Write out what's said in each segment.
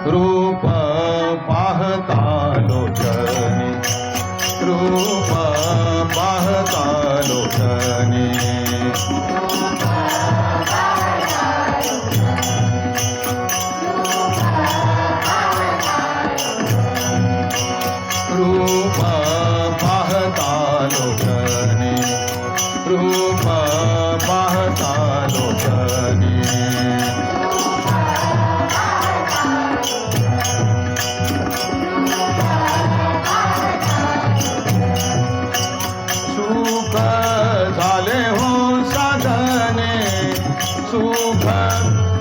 रूप पाहता लोचनी, रूप पाहता लोचनी, रूप पाहता लोचनी, रूप पाहता लोचनी, सुख झाले हो साधने, सुख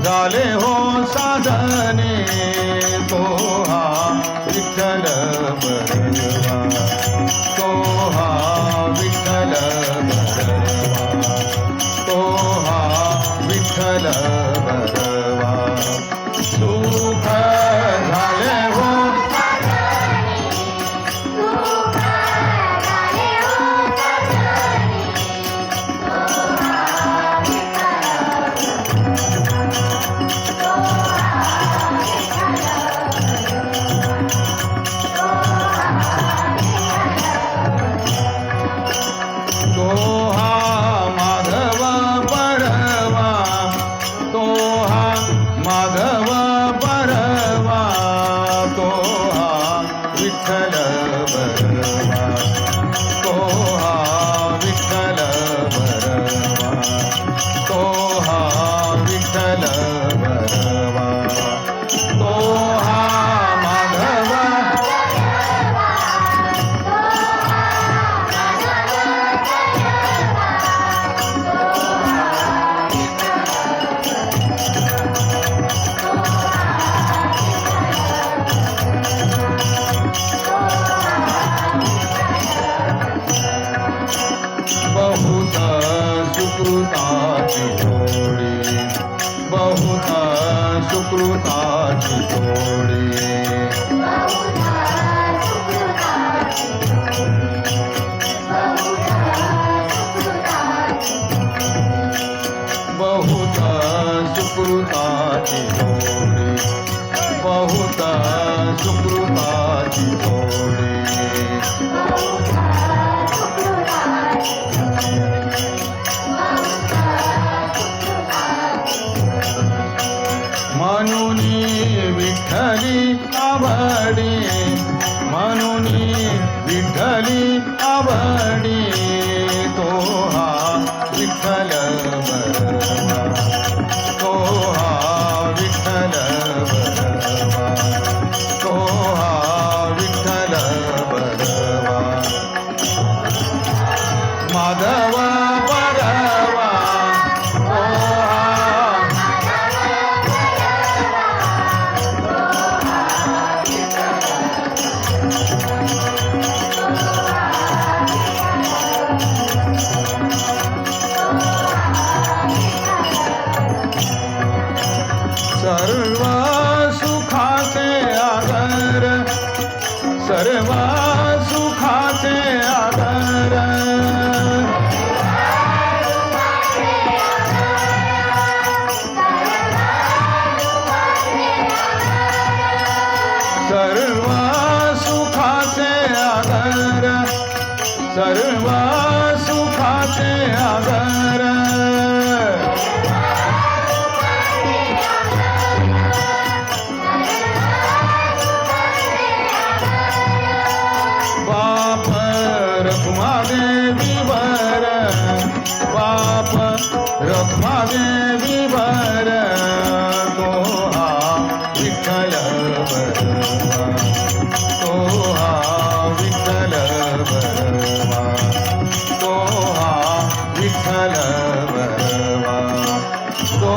झाले हो साधने, तो हा विठ्ठल बरवा, तो हा विठ्ठल बरवा, तो हा विठ्ठल बरवा. सुख झाले हो तो हा माधव बरवा, तो हा माधव बरवा, तो हा विठ्ठल बरवा, तो हा विठ्ठल बरवा, तो हा विठ्ठल बरवा, तो हा माधव बहुत सुकृताची जोडी, बहुत सुकृताची जोडी, बहुत सुकृताची जोडी, बहुत सुकृताची जोडी, म्हणून विठ्ठली आवडी, म्हणून विठ्ठली आवडी, तो हा विठ्ठल बरवा, तो हा विठ्ठल बरवा, तो हा विठ्ठल बरवा. माधव बरवा, तो हा सर्व सुखाचे आधार, सर्व सुखाचे आधार, सर्व सुखाचे आधार, सर्व सुखाचे आधार, बाप रखुमादेवी वर, बाप रखुमादेवी वर, तो हा विठ्ठल बरवा, तो हा विठ्ठल बरवा, तो हा विठ्ठल बरवा, तो